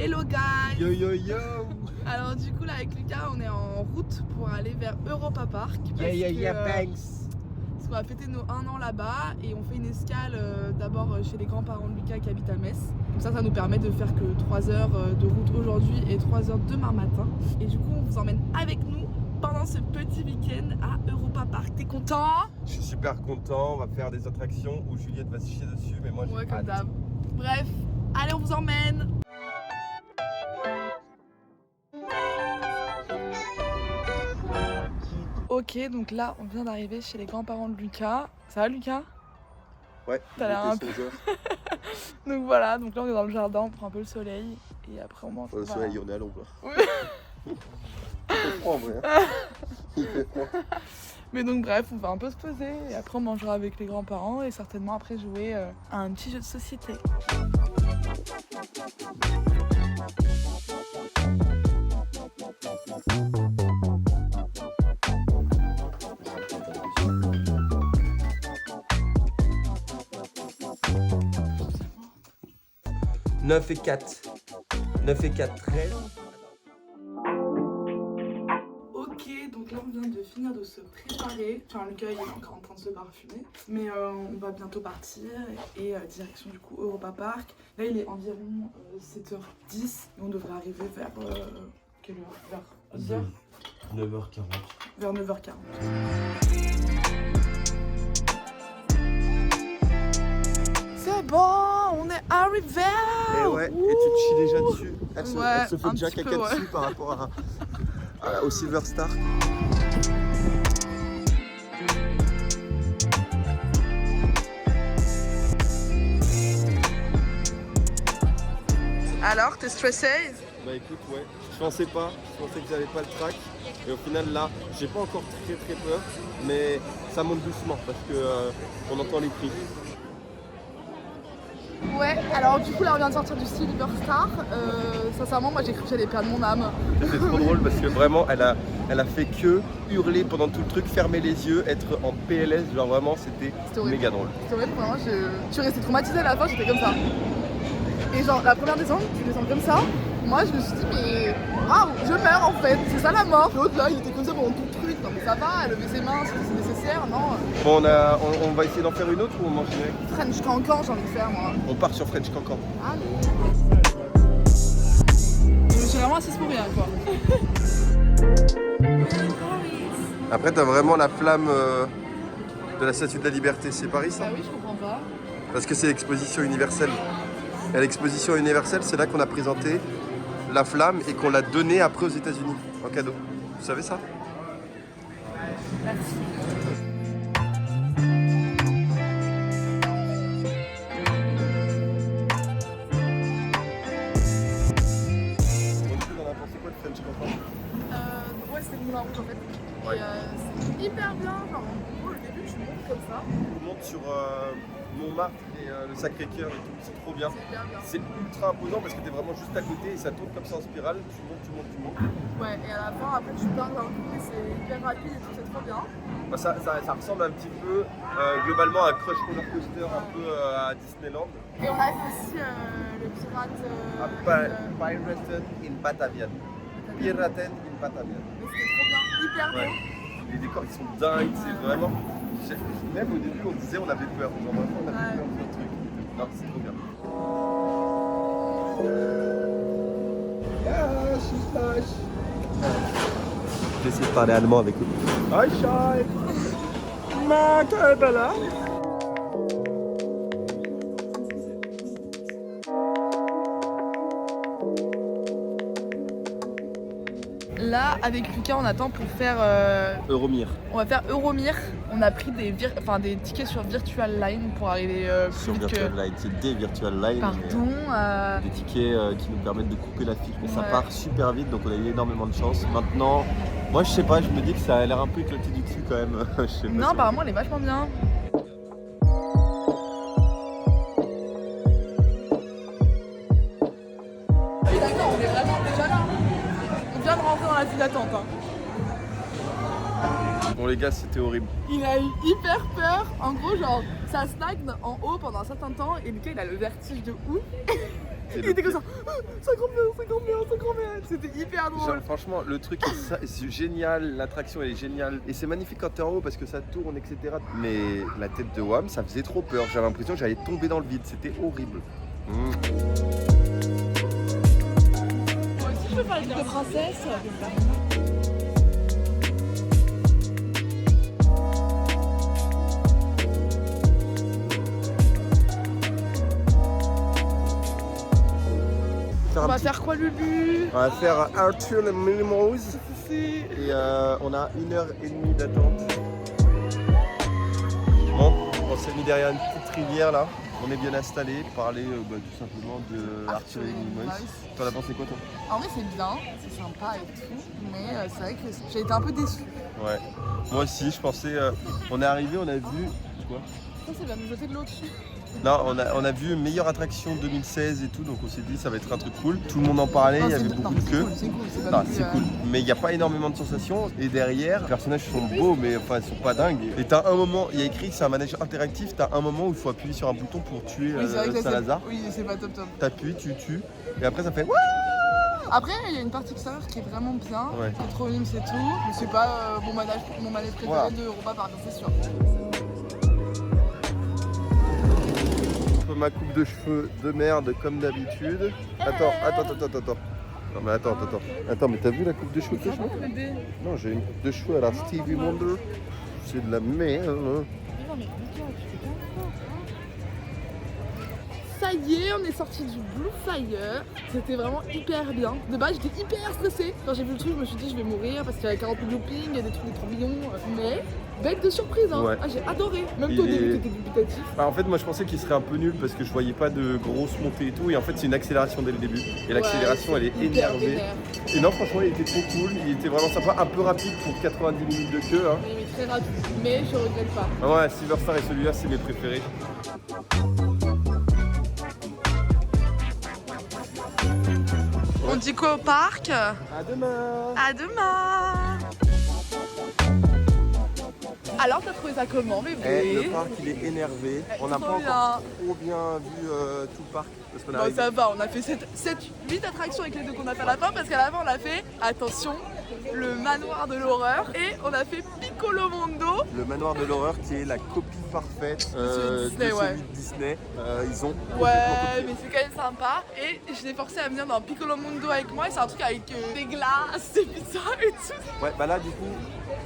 Hello guys. Yo yo yo. Alors du coup là avec Lucas on est en route pour aller vers Europa Park parce qu'on va fêter nos 1 an là-bas et on fait une escale d'abord chez les grands-parents de Lucas qui habitent à Metz. Comme ça nous permet de faire que 3 heures de route aujourd'hui et 3 heures demain matin. Et du coup on vous emmène avec nous pendant ce petit week-end à Europa Park. T'es content? Je suis super content, on va faire des attractions où Juliette va se chier dessus mais moi j'ai Ouais, comme hâte. d'hab. Bref, allez on vous emmène. Ok, donc là on vient d'arriver chez les grands-parents de Lucas. Ça va Lucas? Ouais, t'as l'air un peu... songeur. Donc voilà, donc là on est dans le jardin, on prend un peu le soleil et après on mange. Le soleil, on est à l'ombre. Ouais. Il fait froid en vrai. Hein. Il fait froid. Mais donc bref, on va un peu se poser et après on mangera avec les grands-parents et certainement après jouer à un petit jeu de société. « 9 et 4. 9 et 4, 13. Ok, donc là on vient de finir de se préparer. Enfin Lucas il est encore en train de se parfumer. Mais on va bientôt partir et direction du coup Europa Park. Là il est environ 7h10 et on devrait arriver vers... quelle heure? Vers 9h40. Vers 9h40. C'est bon, on est arrivé. Et ouais, et tu te chies déjà dessus. Elle se fait un déjà petit caca peu, ouais. dessus par rapport au Silver Star. Alors, t'es stressé? Bah écoute, ouais, je pensais que j'avais pas le track. Et au final là, j'ai pas encore très peur, mais ça monte doucement parce que on entend les cris. Ouais, alors du coup là on vient de sortir du Silver Star. Sincèrement moi j'ai cru que j'allais perdre mon âme. C'était trop drôle parce que vraiment elle a fait que hurler pendant tout le truc, fermer les yeux, être en PLS, genre vraiment c'était méga drôle. C'était horrible, vraiment je suis restée traumatisée à la fin, j'étais comme ça. Et genre la première descente, tu descends comme ça, moi je me suis dit mais waouh, je meurs en fait, c'est ça la mort. L'autre là il était comme ça pendant tout le truc, non mais ça va, lever ses mains si c'est nécessaire, non. Bon on va essayer d'en faire une autre ou on mange direct? French Cancan j'ai envie de faire moi. On part sur French Cancan. Allez. Je suis vraiment assise pour rien quoi. Après t'as vraiment la flamme de la Statue de la Liberté, c'est Paris ça? Bah oui je comprends pas. Parce que c'est l'exposition universelle. Et à l'exposition universelle, c'est là qu'on a présenté la flamme et qu'on l'a donnée après aux États-Unis en cadeau. Vous savez ça? Merci. On a pensé quoi de French Cancan? Ouais c'est le moulin rouge en fait. Ouais. Et c'est hyper bien, genre en gros le début tu montes comme ça. On monte sur Montmartre et le Sacré-Cœur et tout, c'est trop bien. C'est hyper bien. C'est ultra imposant parce que t'es vraiment juste à côté et ça tourne comme ça en spirale, tu montes. Ouais, et à la fin, après tu pars dans le coup, c'est hyper rapide et tout, c'est trop bien. Bah, ça ressemble un petit peu globalement à Crush Roller Coaster, un peu à Disneyland. Et on a fait aussi le pirate. Piraten in Batavian. Piraten in Batavian. Mais c'était trop bien, hyper Ouais. beau. Les décors ils sont dingues, c'est vraiment. Même au début on disait on avait peur, genre vraiment on avait peur de ce truc. Non, c'est trop bien. J'ai essayé de parler allemand avec eux. Aïchai! Makabala! Là, avec Lucas, on attend pour faire. Euromir. On va faire Euromir. On a pris des tickets sur Virtual Line pour arriver Sur plus vite Virtual Line, c'est des Virtual Line. Pardon. Des tickets qui nous permettent de couper la file. Mais ça Ouais. part super vite donc on a eu énormément de chance. Maintenant, moi je sais pas, je me dis que ça a l'air un peu éclaté du cul quand même. Je sais pas Non, si- apparemment, elle est vachement bien. Et d'accord, on est vraiment déjà là. On vient de rentrer dans la file d'attente. Hein. Bon les gars, c'était horrible. Il a eu hyper peur. En gros, genre, ça stagne en haut pendant un certain temps et Lucas, il a le vertige de ouf. Il était comme ça, 50 mètres. C'était hyper drôle. Genre, franchement, le truc c'est génial, l'attraction elle est géniale. Et c'est magnifique quand t'es en haut parce que ça tourne, etc. Mais la tête de Wham, ça faisait trop peur. J'avais l'impression que j'allais tomber dans le vide. C'était horrible. Moi aussi, je peux faire les trucs de princesse. On va faire quoi, Lulu? On va faire Arthur le Minimouse. Et on a 1h30 d'attente. Bon, on s'est mis derrière une petite rivière là. On est bien installé. Parler tout simplement de Arthur et Minimouse. T'en as pensé quoi toi? En vrai c'est bien, c'est sympa et tout. Mais c'est vrai que j'ai été un peu déçue. Ouais. Moi aussi, je pensais. On est arrivé, on a vu. Quoi? Ça c'est bien nous jeter de l'eau dessus. Non, on a vu meilleure attraction 2016 et tout, donc on s'est dit ça va être un truc cool. Tout le monde en parlait, il y avait beaucoup de queues. C'est cool, c'est cool. Mais il n'y a pas énormément de sensations. Et derrière, les personnages sont beaux, mais enfin ils sont pas dingues. Et t'as un moment, il y a écrit que c'est un manège interactif, t'as un moment où il faut appuyer sur un bouton pour tuer Salazar. Oui, c'est pas top. T'appuies, tu tues, et après ça fait. Après, il y a une partie extérieure qui est vraiment bien, qui est trop mime, c'est tout. Mais c'est pas mon manège préféré de Europa Park, c'est sûr. Ma coupe de cheveux de merde comme d'habitude. Attends. Non mais attends. Attends, mais t'as vu la coupe de cheveux que j'ai? Non, j'ai une coupe de cheveux à la Stevie Wonder. C'est de la merde. Non mais Lucas, tu fais pas ça. Ça y est, on est sorti du Blue Fire. C'était vraiment hyper bien. De base, j'étais hyper stressée. Quand j'ai vu le truc, je me suis dit je vais mourir parce qu'il y avait 40 000 loopings, il y a des trucs de tourbillons. Mais bête de surprise, hein. Ouais. Ah, j'ai adoré. Même toi au début, t'étais dubitatif. En fait, moi je pensais qu'il serait un peu nul parce que je voyais pas de grosses montées et tout. Et en fait, c'est une accélération dès le début. Et l'accélération, elle est énervée. Et non, franchement, il était trop cool. Il était vraiment sympa. Un peu rapide pour 90 minutes de queue. Hein. Mais très rapide. Mais je regrette pas. Ah ouais, Silver Star et celui-là, c'est mes préférés. On dit quoi au parc? À demain. À demain. Alors t'as trouvé ça comment, bébé? Le parc il est énervé. On n'a pas encore trop bien vu tout le parc. Parce qu'on bon, ça va, on a fait 8 attractions avec les deux qu'on a fait à la fin. Parce qu'à la fin on a fait, attention, le manoir de l'horreur. Et on a fait Piccolo Mondo. Le manoir de l'horreur qui est la copie parfaite de celui de Disney. Ils ont ouais, mais c'est quand même sympa. Et je l'ai forcé à venir dans Piccolo Mondo avec moi. Et c'est un truc avec des glaces, des pizzas et tout. Ouais, bah là du coup,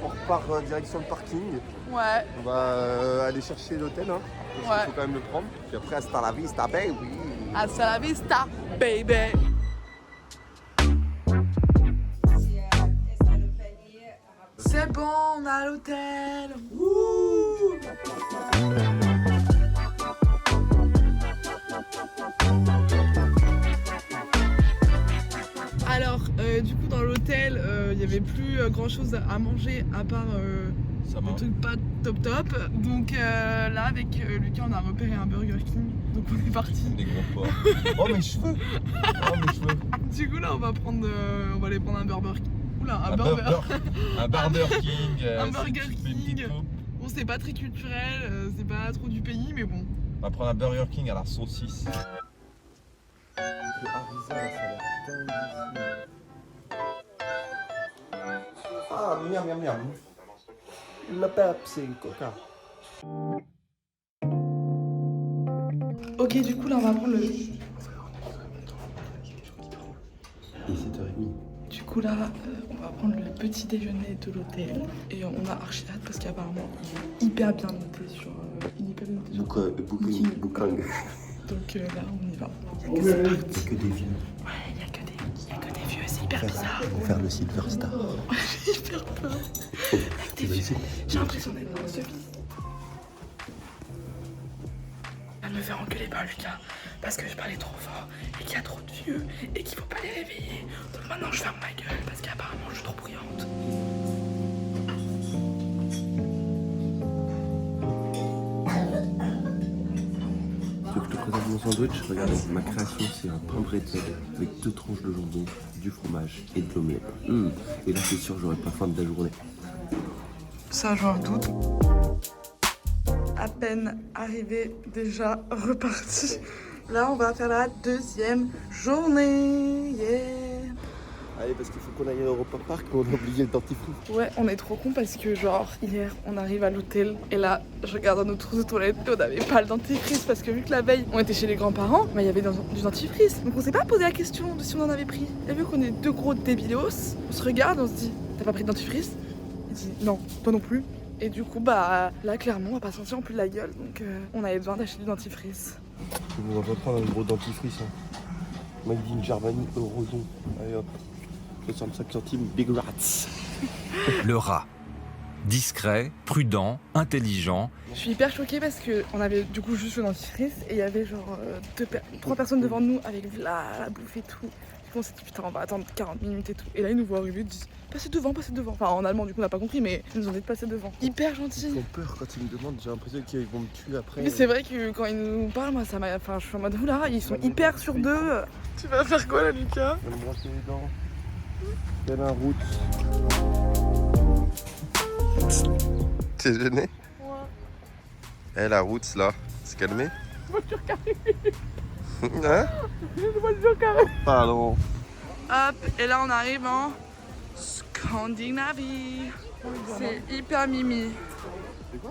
on repart direction le parking. Ouais. On va aller chercher l'hôtel, hein, parce qu'il faut quand même le prendre. Puis après, hasta la vista, baby. Hasta la vista, baby. C'est bon, on a l'hôtel. Alors, du coup, dans l'hôtel, il n'y avait plus grand chose à manger à part des trucs pas top. Donc là, avec Lucas, on a repéré un Burger King. Donc on est parti. Des gros porcs. Oh mes cheveux. Du coup, là, on va aller prendre un Burger King. Oula, un Burger King. Un Burger King. Bon, c'est pas très culturel, c'est pas trop du pays, mais bon. On va prendre un Burger King à la saucisse. Ah, miam. Le Pepsi, Coca. Ok, du coup, là, on va prendre le... Il est 7h30. Du coup, là, on va prendre le petit déjeuner de l'hôtel. Et on a archi hâte parce qu'apparemment, il est hyper bien noté sur... Booking. Donc là, on y va. Il y a que des vieux. Ouais, il y a que des vieux, c'est hyper bizarre. On va faire le Silver Star. J'ai hyper peur. Avec des vieux. J'ai l'impression d'être dans ce bis. Elle me fait engueuler par Lucas parce que je parlais trop fort et qu'il y a trop de vieux et qu'il faut pas les réveiller. Donc maintenant je ferme ma gueule parce qu'apparemment je suis trop bruyante. Tu veux que je te présente mon sandwich? Regardez, ma création c'est un pain bretzel avec 2 tranches de jambon, du fromage et de l'omelette. Et là c'est sûr j'aurai pas faim de la journée. Ça j'en doute. À peine arrivé, déjà reparti. Là on va faire la deuxième journée. Yeah. parce qu'il faut qu'on aille à Europa Park, mais on a oublié le dentifrice. Ouais, on est trop con parce que genre hier on arrive à l'hôtel et là je regarde dans nos trousses de toilette et on n'avait pas le dentifrice parce que vu que la veille on était chez les grands-parents, bah il y avait du dentifrice. Donc on s'est pas posé la question de si on en avait pris. Et vu qu'on est deux gros débilos, on se regarde, on se dit t'as pas pris de dentifrice? Il dit non, pas non plus. Et du coup bah là clairement on va pas sentir en plus de la gueule donc on avait besoin d'acheter du dentifrice. On va pas prendre un gros dentifrice. Made in Germany, Eurozone. Allez hop, 65 centimes, Big Rats. Le rat. Discret, prudent, intelligent. Je suis hyper choquée parce qu'on avait du coup juste le dentifrice et il y avait genre 3 personnes devant nous avec la bouffe et tout. Du coup on s'est dit putain on va attendre 40 minutes et tout. Et là ils nous voient arriver, ils disent passez devant. Enfin en allemand du coup on n'a pas compris mais ils nous ont dit de passer devant. Hyper gentil. Ils ont peur quand ils me demandent, j'ai l'impression qu'ils vont me tuer après. Mais c'est vrai que quand ils nous parlent, moi ça m'a. Enfin je suis en mode oula, ils sont hyper sûrs d'eux. Tu vas faire quoi là Lucas? Je vais me brosser les dents. Quelle un route. T'es gêné? Ouais. Eh la route là, c'est calmé? Voiture carrée. Hein? Une voiture carrée. Pardon. Hop, et là on arrive en Scandinavie. C'est hyper mimi.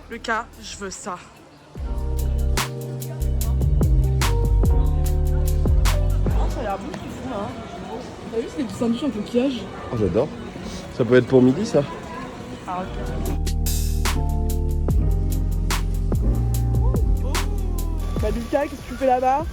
Lucas, je veux ça. Ça a l'air bon ce qu'ils font là. T'as vu c'est des petits sandwichs en coquillage? Oh j'adore. Ça peut être pour midi ça? Ah ok. Bah Lucas, qu'est-ce que tu fais là-bas?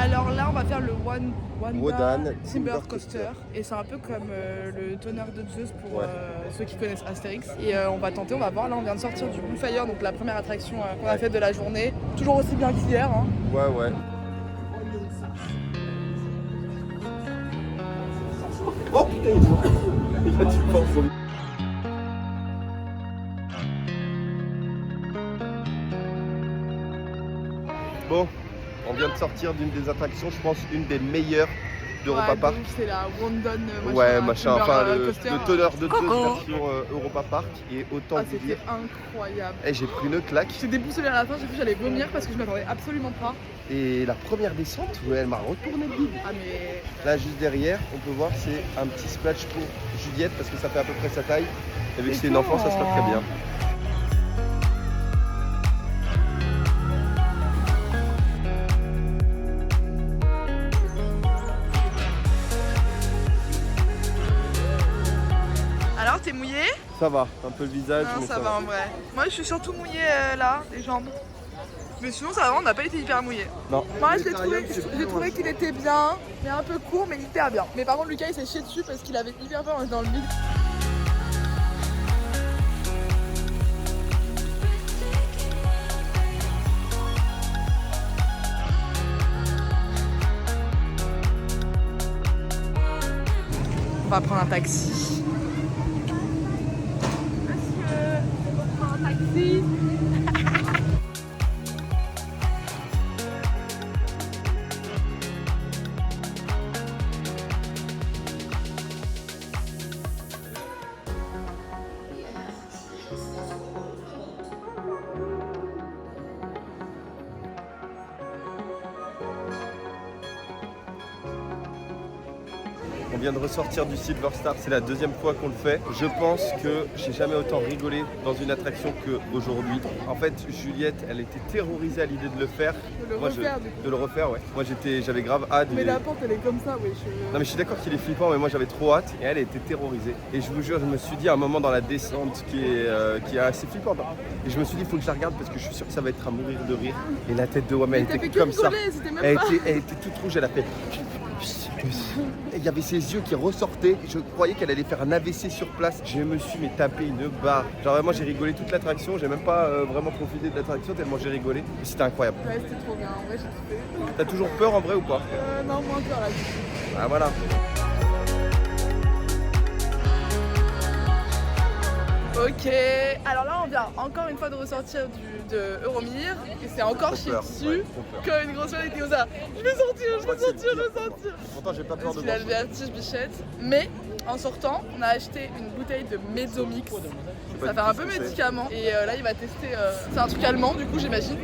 Alors là, on va faire le Wanda Timber Coaster. Et c'est un peu comme le tonnerre de Zeus pour ceux qui connaissent Astérix. Et on va tenter, on va voir. Là, on vient de sortir du Bullfire, donc la première attraction qu'on a faite de la journée. Toujours aussi bien qu'hier. Hein. Ouais. Oh putain, il a du vent. Bon, on vient de sortir d'une des attractions, je pense une des meilleures d'Europa Park. C'est la Wandon machin, enfin le tonnerre de Zeus version Europa Park. Et autant vous dire, c'était incroyable. Et j'ai pris une claque. J'étais déboussolée à la fin, j'ai cru que j'allais vomir parce que je m'attendais absolument pas. Et la première descente, elle m'a retourné le bide. Ah mais... Là juste derrière, on peut voir c'est un petit splash pour Juliette parce que ça fait à peu près sa taille. Et vu que c'est une enfant, ça sera très bien. Alors t'es mouillé? Ça va, un peu le visage. Non, mais ça va en vrai. Moi je suis surtout mouillée là, les jambes. Mais sinon ça va, on n'a pas été hyper mouillé. Non. Moi j'ai trouvé qu'il était bien, mais un peu court, mais hyper bien. Mais par contre Lucas il s'est chié dessus parce qu'il avait hyper peur dans le vide. On va prendre un taxi. Monsieur, on prend un taxi. On vient de ressortir du Silver Star, c'est la deuxième fois qu'on le fait. Je pense que j'ai jamais autant rigolé dans une attraction qu'aujourd'hui. En fait, Juliette, elle était terrorisée à l'idée de le faire. De le refaire, ouais. Moi, j'avais grave hâte. Mais la pente, elle est comme ça, oui. Non, mais je suis d'accord qu'il est flippant, mais moi, j'avais trop hâte. Et elle était terrorisée. Et je vous jure, je me suis dit à un moment dans la descente qui est assez flippante. Et je me suis dit, il faut que je la regarde parce que je suis sûr que ça va être à mourir de rire. Et la tête de Wam, elle était comme ça. Elle était toute rouge, elle a fait... Il y avait ses yeux qui ressortaient. Je croyais qu'elle allait faire un AVC sur place. Je me suis tapé une barre. Genre vraiment j'ai rigolé toute l'attraction. J'ai même pas vraiment profité de l'attraction tellement j'ai rigolé. C'était incroyable. Ouais, c'était trop bien. En vrai, j'ai kiffé. T'as toujours peur en vrai ou pas? Non, moins peur là. Ah voilà. Ok, alors là on vient encore une fois de ressortir de Euromir et c'est encore chier dessus comme une grosse folle et Théosa. Je vais sortir. Pourtant j'ai pas peur de Il a le vertige bichette. Mais en sortant, on a acheté une bouteille de Mezzomix. Ça fait un peu médicament et là il va tester. C'est un truc allemand du coup j'imagine.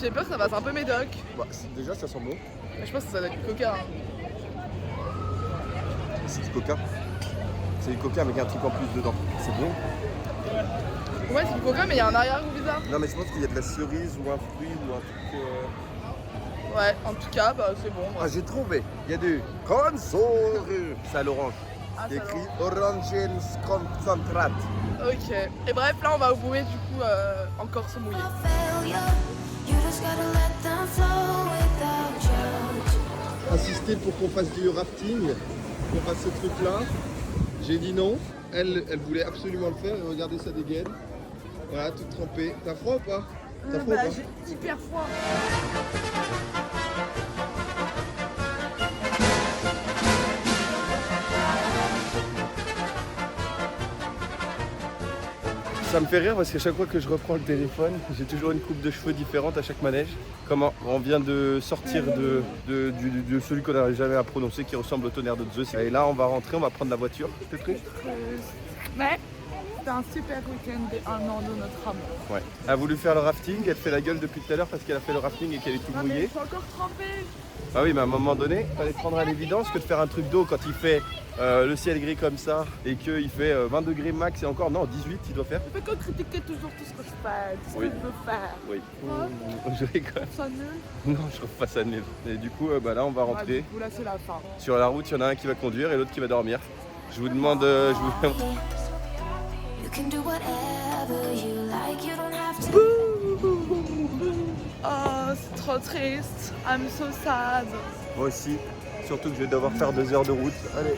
J'ai peur que ça fasse un peu médoc. Bah, déjà ça sent bon. Mais je pense que ça doit être du coca. Hein. C'est du coca. C'est du coca avec un truc en plus dedans. C'est bon. Ouais c'est du coca mais il y a un arrière-goût bizarre. Non mais je pense qu'il y a de la cerise ou un fruit ou un truc... Ouais en tout cas bah, c'est bon. Ah j'ai trouvé. Il y a du consort. C'est à l'orange. Il y a écrit Orange Concentrate. Ok. Et bref là on va au bouée du coup encore se mouiller. Insister pour qu'on fasse du rafting, qu'on fasse ce truc là. J'ai dit non. Elle voulait absolument le faire et regardez sa dégaine. Voilà, toute trempée. T'as froid ou pas? T'as froid ou pas? J'ai hyper froid. Ça me fait rire parce qu'à chaque fois que je reprends le téléphone, j'ai toujours une coupe de cheveux différente à chaque manège. Comment on vient de sortir de celui qu'on n'arrive jamais à prononcer qui ressemble au tonnerre de Zeus. Et là on va rentrer, on va prendre la voiture. T'es prêt? Ouais. C'était un super week-end et un an de notre amour. Ouais. Elle a voulu faire le rafting, elle fait la gueule depuis tout à l'heure parce qu'elle a fait le rafting et qu'elle est tout Non, mais mouillée. je suis encore trempée. Ah oui, mais à un moment donné, il fallait prendre à l'évidence que de faire un truc d'eau quand il fait le ciel gris comme ça et qu'il fait 20 degrés max et encore, non, 18 il doit faire. Je peux que critiquer toujours tout ce que je fais, tout ce que je veux faire. Oui. Ouais. Je rigole. Ça nul. Non, je trouve pas ça nul. Et du coup, là, on va Ouais, rentrer. du coup, là, c'est la fin. Sur la route, il y en a un qui va conduire et l'autre qui va dormir. Je vous demande... je vous... Oh, c'est trop triste. I'm so sad. Moi aussi. Surtout que je vais devoir faire 2 heures de route. Allez.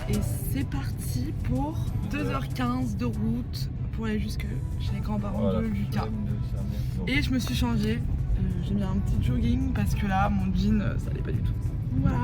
Et c'est parti pour 2h15 de route pour aller jusque chez les grands-parents de Lucas. Et je me suis changée. J'ai mis un petit jogging parce que là, mon jean, ça allait pas du tout. Voilà.